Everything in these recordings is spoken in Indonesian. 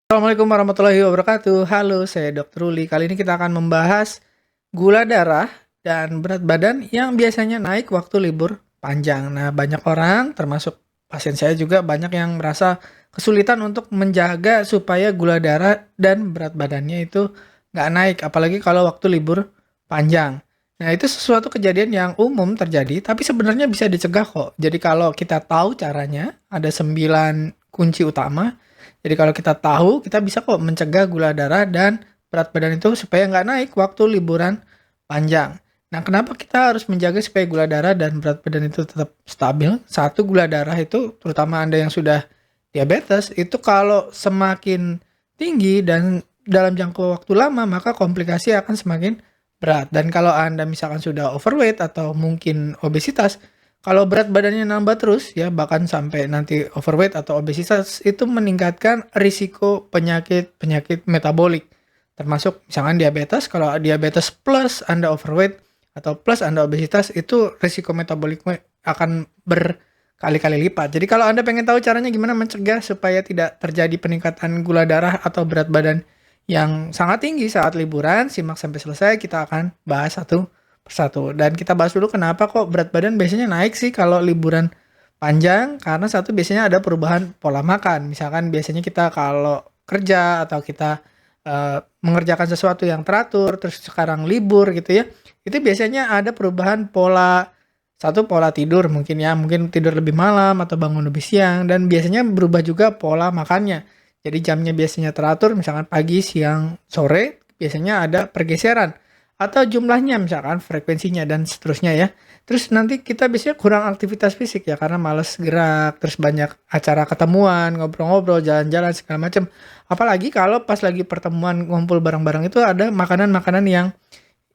Assalamualaikum warahmatullahi wabarakatuh. Halo, saya Dr. Ruli. Kali ini kita akan membahas gula darah dan berat badan yang biasanya naik waktu libur panjang. Nah, banyak orang, termasuk pasien saya juga, banyak yang merasa kesulitan untuk menjaga supaya gula darah dan berat badannya itu nggak naik, apalagi kalau waktu libur panjang. Nah, itu sesuatu kejadian yang umum terjadi, tapi sebenarnya bisa dicegah kok. Jadi kalau kita tahu caranya, ada 9 kunci utama. Jadi kalau kita tahu, kita bisa kok mencegah gula darah dan berat badan itu supaya nggak naik waktu liburan panjang. Nah, kenapa kita harus menjaga supaya gula darah dan berat badan itu tetap stabil? Satu, gula darah itu, terutama Anda yang sudah diabetes, itu kalau semakin tinggi dan dalam jangka waktu lama, maka komplikasi akan semakin berat. Dan kalau Anda misalkan sudah overweight atau mungkin obesitas, kalau berat badannya nambah terus ya, bahkan sampai nanti overweight atau obesitas, itu meningkatkan risiko penyakit-penyakit metabolik. Termasuk misalkan diabetes, kalau diabetes plus Anda overweight atau plus Anda obesitas, itu risiko metaboliknya akan berkali-kali lipat. Jadi kalau Anda pengen tahu caranya gimana mencegah supaya tidak terjadi peningkatan gula darah atau berat badan yang sangat tinggi saat liburan, simak sampai selesai, kita akan bahas satu persatu. Dan kita bahas dulu kenapa kok berat badan biasanya naik sih kalau liburan panjang. Karena satu, biasanya ada perubahan pola makan. Misalkan biasanya kita kalau kerja atau kita mengerjakan sesuatu yang teratur, terus sekarang libur gitu ya, itu biasanya ada perubahan pola. Satu, pola tidur mungkin ya, mungkin tidur lebih malam atau bangun lebih siang, dan biasanya berubah juga pola makannya. Jadi jamnya biasanya teratur, misalkan pagi, siang, sore, biasanya ada pergeseran atau jumlahnya, misalkan frekuensinya dan seterusnya ya. Terus nanti kita biasanya kurang aktivitas fisik ya, karena males gerak, terus banyak acara ketemuan, ngobrol-ngobrol, jalan-jalan segala macam. Apalagi kalau pas lagi pertemuan ngumpul bareng-bareng itu ada makanan-makanan yang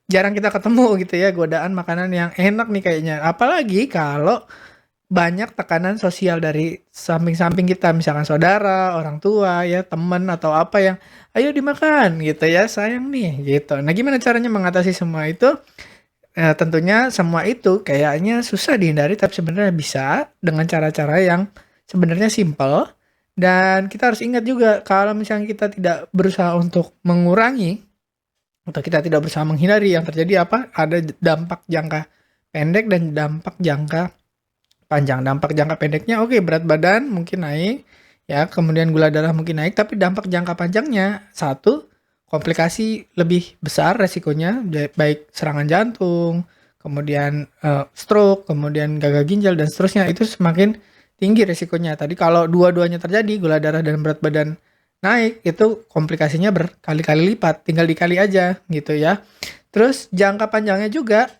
jarang kita ketemu gitu ya, godaan makanan yang enak nih kayaknya. Apalagi kalau banyak tekanan sosial dari samping-samping kita, misalkan saudara, orang tua ya, teman atau apa yang, "Ayo dimakan," gitu ya, "sayang nih," gitu. Nah, gimana caranya mengatasi semua itu? Tentunya semua itu kayaknya susah dihindari, tapi sebenarnya bisa dengan cara-cara yang sebenarnya simpel. Dan kita harus ingat juga kalau misalnya kita tidak berusaha untuk mengurangi atau kita tidak berusaha menghindari, yang terjadi apa? Ada dampak jangka pendek dan dampak jangka panjang. Dampak jangka pendeknya oke, berat badan mungkin naik, ya, kemudian gula darah mungkin naik, tapi dampak jangka panjangnya, satu, komplikasi lebih besar resikonya, baik serangan jantung, kemudian stroke, kemudian gagal ginjal dan seterusnya, itu semakin tinggi resikonya. Tadi kalau dua-duanya terjadi, gula darah dan berat badan naik, itu komplikasinya berkali-kali lipat, tinggal dikali aja gitu ya. Terus jangka panjangnya juga,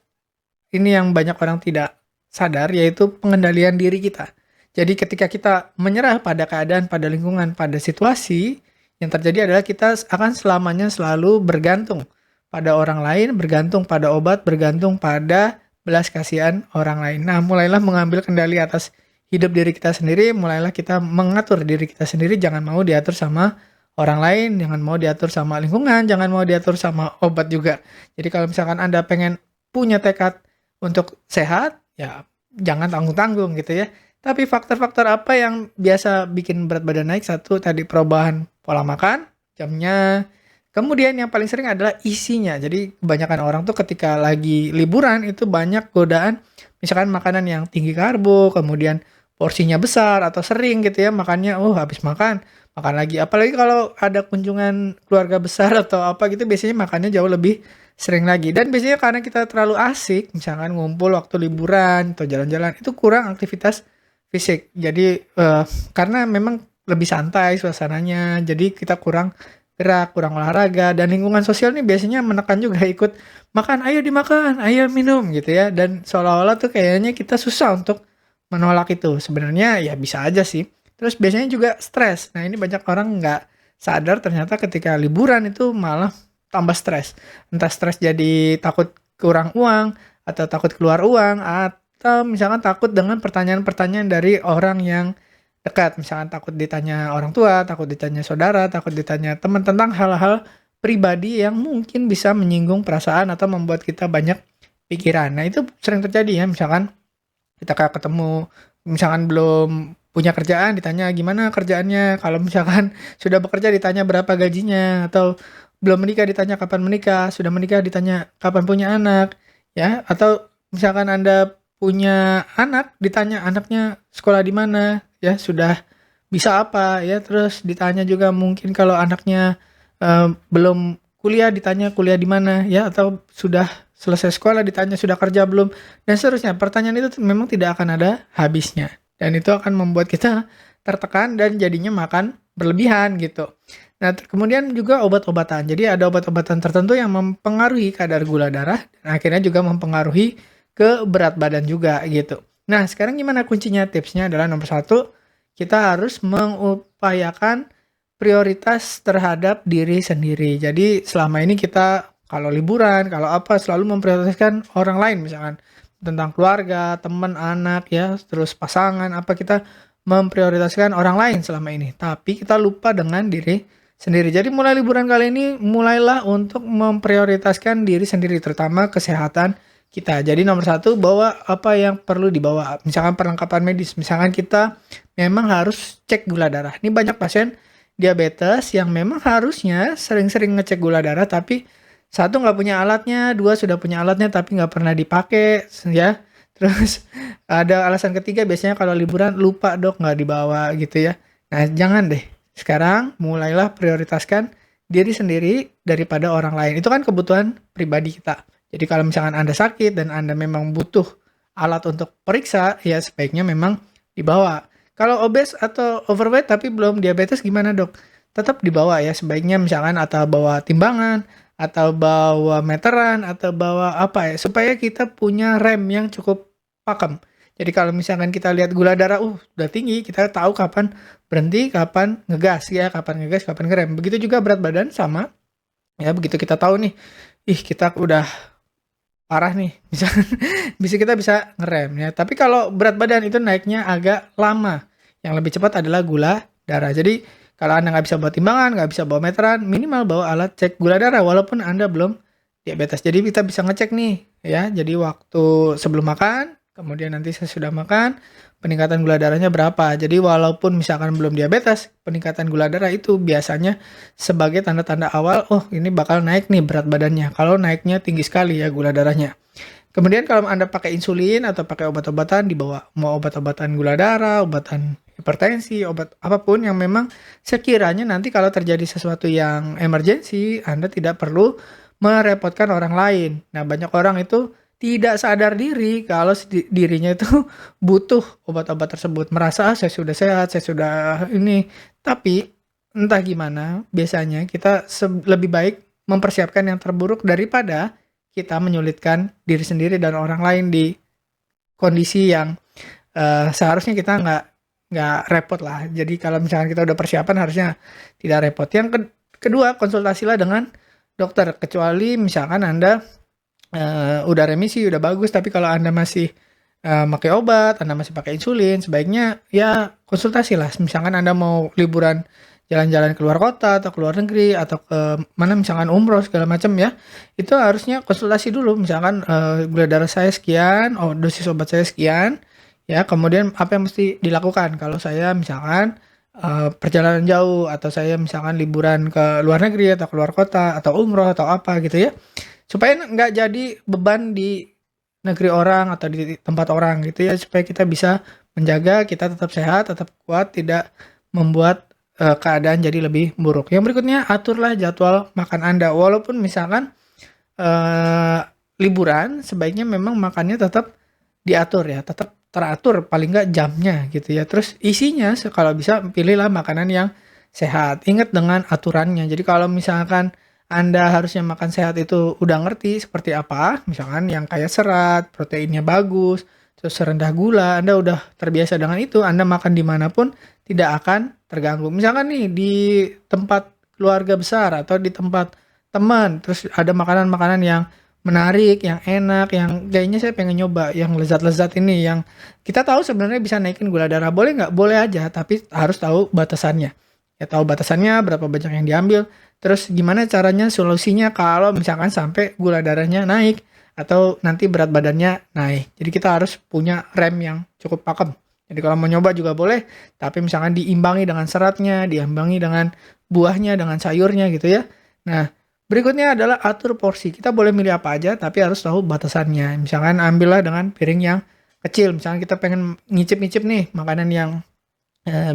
ini yang banyak orang tidak sadar, yaitu pengendalian diri kita. Jadi ketika kita menyerah pada keadaan, pada lingkungan, pada situasi, yang terjadi adalah kita akan selamanya selalu bergantung pada orang lain, bergantung pada obat, bergantung pada belas kasihan orang lain. Nah, mulailah mengambil kendali atas hidup diri kita sendiri, mulailah kita mengatur diri kita sendiri, jangan mau diatur sama orang lain, jangan mau diatur sama lingkungan, jangan mau diatur sama obat juga. Jadi kalau misalkan Anda pengen punya tekad untuk sehat, ya jangan tanggung-tanggung gitu ya. Tapi faktor-faktor apa yang biasa bikin berat badan naik? Satu, tadi perubahan pola makan, jamnya. Kemudian yang paling sering adalah isinya. Jadi kebanyakan orang tuh ketika lagi liburan itu banyak godaan, misalkan makanan yang tinggi karbo, kemudian porsinya besar atau sering gitu ya makannya, habis makan, makan lagi. Apalagi kalau ada kunjungan keluarga besar atau apa gitu, biasanya makannya jauh lebih sering lagi. Dan biasanya karena kita terlalu asik, misalkan ngumpul waktu liburan atau jalan-jalan, itu kurang aktivitas fisik. Jadi karena memang lebih santai suasananya, jadi kita kurang gerak, kurang olahraga, dan lingkungan sosial nih biasanya menekan juga ikut makan, "Ayo dimakan, ayo minum," gitu ya. Dan seolah-olah tuh kayaknya kita susah untuk menolak itu. Sebenarnya ya bisa aja sih. Terus biasanya juga stres. Nah, ini banyak orang nggak sadar ternyata ketika liburan itu malah tambah stres. Entah stres jadi takut kurang uang, atau takut keluar uang, atau misalkan takut dengan pertanyaan-pertanyaan dari orang yang dekat. Misalkan takut ditanya orang tua, takut ditanya saudara, takut ditanya teman tentang hal-hal pribadi yang mungkin bisa menyinggung perasaan atau membuat kita banyak pikiran. Nah, itu sering terjadi ya, misalkan kita kayak ketemu, misalkan belum punya kerjaan ditanya gimana kerjaannya, kalau misalkan sudah bekerja ditanya berapa gajinya, atau belum menikah ditanya kapan menikah, sudah menikah ditanya kapan punya anak, ya. Atau misalkan Anda punya anak ditanya anaknya sekolah di mana, ya, sudah bisa apa, ya. Terus ditanya juga mungkin kalau anaknya belum kuliah ditanya kuliah di mana, ya, atau sudah selesai sekolah ditanya sudah kerja belum, dan seterusnya. Pertanyaan itu memang tidak akan ada habisnya. Dan itu akan membuat kita tertekan dan jadinya makan berlebihan gitu. Nah, kemudian juga obat-obatan. Jadi ada obat-obatan tertentu yang mempengaruhi kadar gula darah dan akhirnya juga mempengaruhi ke berat badan juga gitu. Nah, sekarang gimana kuncinya? Tipsnya adalah nomor satu, kita harus mengupayakan prioritas terhadap diri sendiri. Jadi selama ini kita kalau liburan, kalau apa selalu memprioritaskan orang lain, misalkan tentang keluarga, teman, anak, ya, terus pasangan, apa kita memprioritaskan orang lain selama ini. Tapi kita lupa dengan diri sendiri. Jadi mulai liburan kali ini mulailah untuk memprioritaskan diri sendiri, terutama kesehatan kita. Jadi nomor satu, bawa apa yang perlu dibawa. Misalkan perlengkapan medis. Misalkan kita memang harus cek gula darah. Ini banyak pasien diabetes yang memang harusnya sering-sering ngecek gula darah, tapi satu nggak punya alatnya, dua sudah punya alatnya tapi nggak pernah dipakai, ya. Terus ada alasan ketiga, biasanya kalau liburan lupa dok nggak dibawa gitu ya. Nah jangan deh, sekarang mulailah prioritaskan diri sendiri daripada orang lain. Itu kan kebutuhan pribadi kita. Jadi kalau misalkan Anda sakit dan Anda memang butuh alat untuk periksa, ya sebaiknya memang dibawa. Kalau obes atau overweight tapi belum diabetes gimana dok? Tetap dibawa ya, sebaiknya misalkan atau bawa timbangan, atau bawa meteran, atau bawa apa ya, supaya kita punya rem yang cukup pakem. Jadi kalau misalkan kita lihat gula darah, udah tinggi, kita tahu kapan berhenti, kapan ngegas ya, kapan ngegas, kapan ngerem. Begitu juga berat badan sama, ya begitu kita tahu nih, kita udah parah nih, bisa kita bisa ngerem ya. Tapi kalau berat badan itu naiknya agak lama. Yang lebih cepat adalah gula darah. Jadi kalau Anda nggak bisa bawa timbangan, nggak bisa bawa meteran, minimal bawa alat cek gula darah walaupun Anda belum diabetes. Jadi kita bisa ngecek nih ya. Jadi waktu sebelum makan, kemudian nanti sesudah makan, peningkatan gula darahnya berapa. Jadi walaupun misalkan belum diabetes, peningkatan gula darah itu biasanya sebagai tanda-tanda awal, ini bakal naik nih berat badannya. Kalau naiknya tinggi sekali ya gula darahnya. Kemudian kalau Anda pakai insulin atau pakai obat-obatan, dibawa. Mau obat-obatan gula darah, obatan hipertensi, obat apapun yang memang sekiranya nanti kalau terjadi sesuatu yang emergensi, Anda tidak perlu merepotkan orang lain. Nah, banyak orang itu tidak sadar diri kalau dirinya itu butuh obat-obat tersebut. Merasa saya sudah sehat, saya sudah ini. Tapi entah gimana, biasanya kita lebih baik mempersiapkan yang terburuk daripada kita menyulitkan diri sendiri dan orang lain di kondisi yang seharusnya kita nggak repot lah. Jadi kalau misalkan kita udah persiapan harusnya tidak repot. Yang kedua, konsultasilah dengan dokter. Kecuali misalkan Anda udah remisi, udah bagus, tapi kalau Anda masih pakai obat, Anda masih pakai insulin, sebaiknya ya konsultasilah. Misalkan Anda mau liburan jalan-jalan ke luar kota atau ke luar negeri atau ke mana misalkan umroh segala macam ya, itu harusnya konsultasi dulu. Misalkan gula darah saya sekian, dosis obat saya sekian, ya kemudian apa yang mesti dilakukan kalau saya misalkan perjalanan jauh, atau saya misalkan liburan ke luar negeri atau ke luar kota atau umroh atau apa gitu ya, supaya nggak jadi beban di negeri orang atau di tempat orang gitu ya, supaya kita bisa menjaga kita tetap sehat, tetap kuat, tidak membuat keadaan jadi lebih buruk. Yang berikutnya, aturlah jadwal makan Anda. Walaupun misalkan liburan, sebaiknya memang makannya tetap diatur ya, tetap teratur paling nggak jamnya gitu ya. Terus isinya kalau bisa pilihlah makanan yang sehat. Ingat dengan aturannya. Jadi kalau misalkan Anda harusnya makan sehat itu udah ngerti seperti apa, misalkan yang kayak serat, proteinnya bagus, terus rendah gula, Anda udah terbiasa dengan itu, Anda makan dimanapun tidak akan terganggu. Misalkan nih di tempat keluarga besar atau di tempat teman, terus ada makanan-makanan yang menarik, yang enak, yang kayaknya saya pengen nyoba, yang lezat-lezat ini, yang kita tahu sebenarnya bisa naikin gula darah. Boleh nggak? Boleh aja, tapi harus tahu batasannya. Ya tahu batasannya, berapa banyak yang diambil, terus gimana caranya, solusinya kalau misalkan sampai gula darahnya naik, atau nanti berat badannya naik. Jadi kita harus punya rem yang cukup pakem. Jadi kalau mau nyoba juga boleh, tapi misalkan diimbangi dengan seratnya, diimbangi dengan buahnya, dengan sayurnya gitu ya. Nah, berikutnya adalah atur porsi. Kita boleh milih apa aja, tapi harus tahu batasannya. Misalkan ambillah dengan piring yang kecil. Misalkan kita pengen ngicip-ngicip nih makanan yang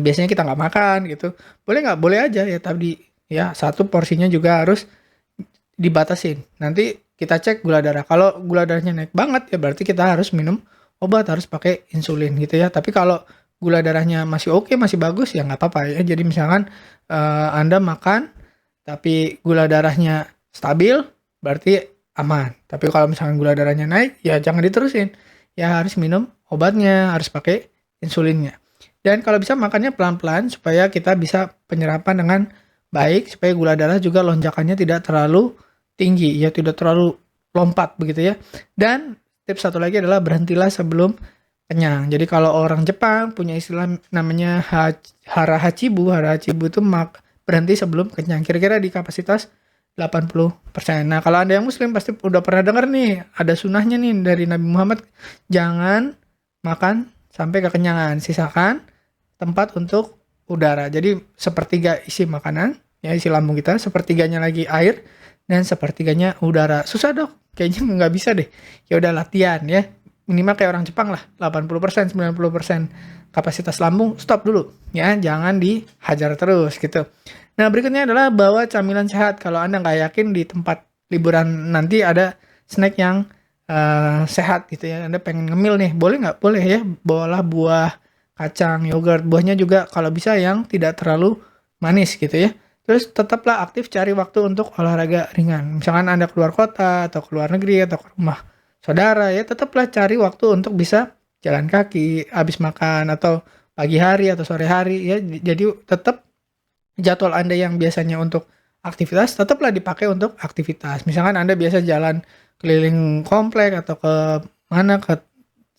biasanya kita nggak makan gitu. Boleh nggak? Boleh aja ya, tapi ya satu porsinya juga harus dibatasin. Nanti kita cek gula darah. Kalau gula darahnya naik banget ya berarti kita harus minum obat, harus pakai insulin gitu ya. Tapi kalau gula darahnya masih oke, masih bagus ya nggak apa-apa ya. Jadi misalkan Anda makan tapi gula darahnya stabil berarti aman. Tapi kalau misalkan gula darahnya naik ya jangan diterusin. Ya harus minum obatnya, harus pakai insulinnya. Dan kalau bisa makannya pelan-pelan supaya kita bisa penyerapan dengan baik, supaya gula darah juga lonjakannya tidak terlalu tinggi, ya tidak terlalu lompat begitu ya. Dan tips satu lagi adalah berhentilah sebelum kenyang. Jadi kalau orang Jepang punya istilah namanya hara hachibu itu berhenti sebelum kenyang. Kira-kira di kapasitas 80%. Nah, kalau Anda yang muslim pasti udah pernah dengar nih, ada sunahnya nih dari Nabi Muhammad, jangan makan sampai kekenyangan, sisakan tempat untuk udara. Jadi sepertiga isi makanan, ya isi lambung kita, sepertiganya lagi air, dan sepertiganya udara. Susah dok, kayaknya nggak bisa deh. Ya udah latihan ya, minimal kayak orang Jepang lah, 80%, 90% kapasitas lambung, stop dulu. Ya, jangan dihajar terus gitu. Nah, berikutnya adalah bawa camilan sehat. Kalau Anda nggak yakin di tempat liburan nanti ada snack yang sehat gitu ya, Anda pengen ngemil nih, boleh nggak? Boleh ya, bawalah buah, kacang, yogurt, buahnya juga kalau bisa yang tidak terlalu manis gitu ya. Terus tetaplah aktif cari waktu untuk olahraga ringan. Misalkan Anda keluar kota atau keluar negeri atau ke rumah saudara ya, tetaplah cari waktu untuk bisa jalan kaki habis makan atau pagi hari atau sore hari ya. Jadi tetap jadwal Anda yang biasanya untuk aktivitas tetaplah dipakai untuk aktivitas. Misalkan Anda biasa jalan keliling komplek atau ke mana, ke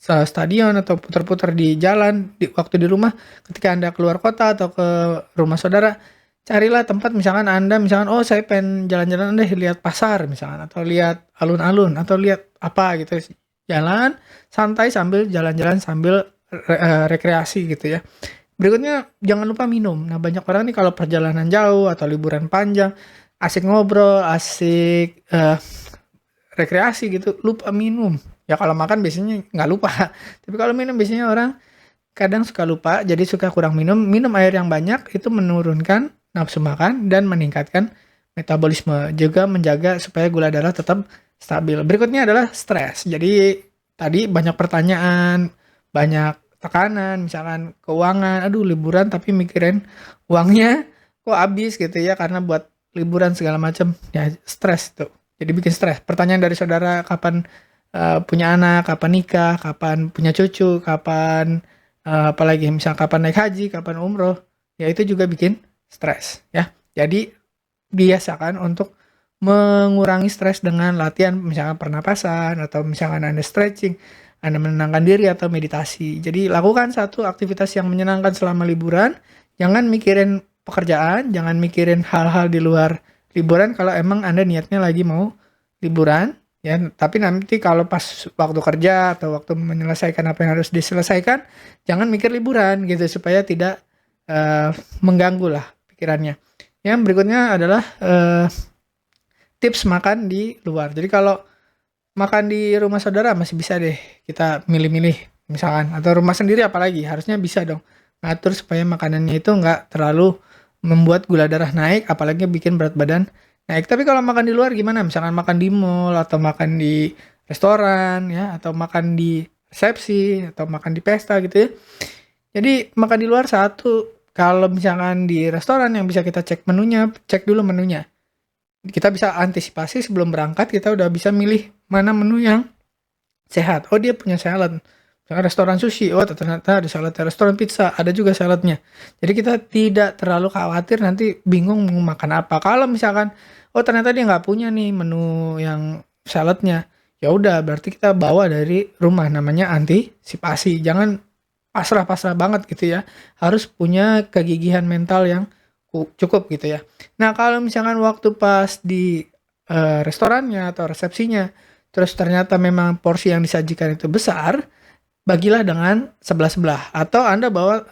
stadion atau putar-putar di jalan waktu di rumah. Ketika Anda keluar kota atau ke rumah saudara, carilah tempat misalkan Anda oh saya pengen jalan-jalan deh, lihat pasar misalkan, atau lihat alun-alun, atau lihat apa gitu. Jalan santai sambil jalan-jalan sambil rekreasi gitu ya. Berikutnya jangan lupa minum. Nah, banyak orang nih kalau perjalanan jauh atau liburan panjang, asik ngobrol, asik rekreasi gitu, lupa minum. Ya kalau makan biasanya nggak lupa. Tapi kalau minum biasanya orang kadang suka lupa, jadi suka kurang minum. Minum air yang banyak itu menurunkan nafsu makan dan meningkatkan metabolisme. Juga menjaga supaya gula darah tetap stabil. Berikutnya adalah stres. Jadi tadi banyak pertanyaan, banyak tekanan, misalkan keuangan, aduh liburan tapi mikirin uangnya kok habis gitu ya karena buat liburan segala macam, ya stres tuh. Jadi bikin stres. Pertanyaan dari saudara, kapan punya anak, kapan nikah, kapan punya cucu, kapan apalagi misal kapan naik haji, kapan umroh, ya itu juga bikin stres ya. Jadi biasakan untuk mengurangi stres dengan latihan misalkan pernapasan atau misalkan Anda stretching, Anda menenangkan diri atau meditasi. Jadi lakukan satu aktivitas yang menyenangkan selama liburan. Jangan mikirin pekerjaan, jangan mikirin hal-hal di luar liburan kalau emang Anda niatnya lagi mau liburan ya. Tapi nanti kalau pas waktu kerja atau waktu menyelesaikan apa yang harus diselesaikan, jangan mikir liburan gitu supaya tidak mengganggu lah pikirannya. Yang berikutnya adalah tips makan di luar. Jadi kalau makan di rumah saudara masih bisa deh kita milih-milih misalkan, atau rumah sendiri apalagi harusnya bisa dong ngatur supaya makanannya itu nggak terlalu membuat gula darah naik, apalagi bikin berat badan naik. Tapi kalau makan di luar gimana? Misalkan makan di mall atau makan di restoran ya, atau makan di resepsi atau makan di pesta gitu ya. Jadi makan di luar satu, kalau misalkan di restoran yang bisa kita cek menunya, cek dulu menunya. Kita bisa antisipasi sebelum berangkat, kita udah bisa milih mana menu yang sehat. Oh dia punya salad. Misalkan restoran sushi, oh ternyata ada salad. Restoran pizza, ada juga saladnya. Jadi kita tidak terlalu khawatir nanti bingung mau makan apa. Kalau misalkan, oh ternyata dia nggak punya nih menu yang saladnya, ya udah berarti kita bawa dari rumah. Namanya antisipasi. Jangan pasrah-pasrah banget gitu ya. Harus punya kegigihan mental yang cukup gitu ya. Nah kalau misalkan waktu pas di restorannya atau resepsinya, terus ternyata memang porsi yang disajikan itu besar, bagilah dengan sebelah-sebelah. Atau Anda bawa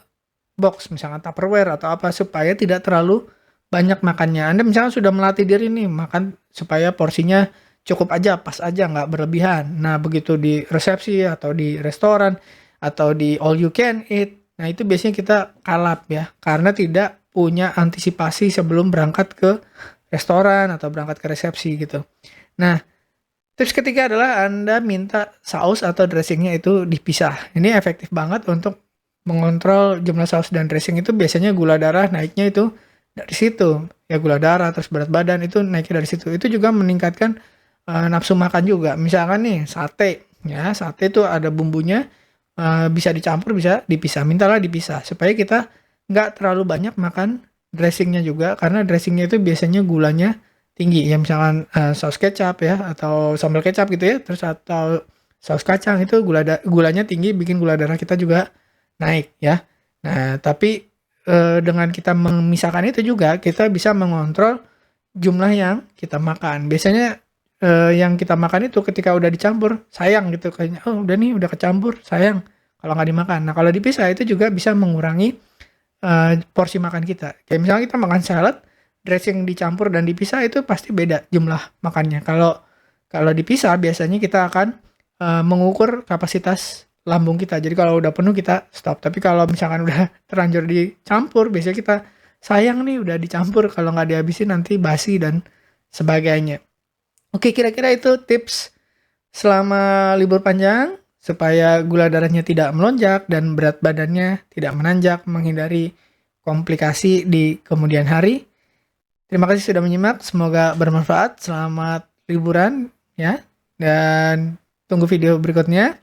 box, misalkan Tupperware atau apa, supaya tidak terlalu banyak makannya. Anda misalkan sudah melatih diri nih, makan supaya porsinya cukup aja, pas aja, nggak berlebihan. Nah, begitu di resepsi atau di restoran atau di all you can eat, nah itu biasanya kita kalap ya, karena tidak punya antisipasi sebelum berangkat ke restoran atau berangkat ke resepsi gitu. Nah, tips ketiga adalah Anda minta saus atau dressingnya itu dipisah. Ini efektif banget untuk mengontrol jumlah saus dan dressing. Itu biasanya gula darah naiknya itu dari situ. Ya, gula darah terus berat badan itu naiknya dari situ. Itu juga meningkatkan nafsu makan juga. Misalkan nih sate, ya sate itu ada bumbunya, bisa dicampur bisa dipisah. Mintalah dipisah supaya kita nggak terlalu banyak makan dressingnya juga, karena dressingnya itu biasanya gulanya tinggi ya, misalkan saus kecap ya atau sambal kecap gitu ya, terus atau saus kacang itu gulanya tinggi, bikin gula darah kita juga naik ya. Nah, tapi dengan kita memisahkan itu juga kita bisa mengontrol jumlah yang kita makan. Biasanya yang kita makan itu ketika udah dicampur sayang gitu, kayaknya oh udah nih udah kecampur, sayang kalau nggak dimakan. Nah, kalau dipisah itu juga bisa mengurangi porsi makan kita. Kayak misalnya kita makan salad, dressing dicampur dan dipisah itu pasti beda jumlah makannya. Kalau dipisah biasanya kita akan mengukur kapasitas lambung kita. Jadi kalau udah penuh kita stop. Tapi kalau misalkan udah terlanjur dicampur, biasanya kita sayang nih udah dicampur, kalau nggak dihabisin nanti basi dan sebagainya. Oke, kira-kira itu tips selama libur panjang supaya gula darahnya tidak melonjak dan berat badannya tidak menanjak, menghindari komplikasi di kemudian hari. Terima kasih sudah menyimak, semoga bermanfaat. Selamat liburan ya, dan tunggu video berikutnya.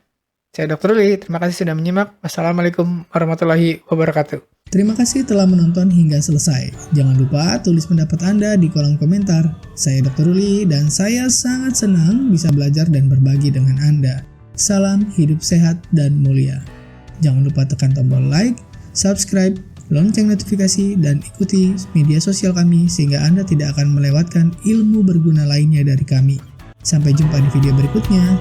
Saya Dr. Ruli, terima kasih sudah menyimak. Wassalamualaikum warahmatullahi wabarakatuh. Terima kasih telah menonton hingga selesai. Jangan lupa tulis pendapat Anda di kolom komentar. Saya Dr. Ruli dan saya sangat senang bisa belajar dan berbagi dengan Anda. Salam hidup sehat dan mulia. Jangan lupa tekan tombol like, subscribe, lonceng notifikasi, dan ikuti media sosial kami sehingga Anda tidak akan melewatkan ilmu berguna lainnya dari kami. Sampai jumpa di video berikutnya.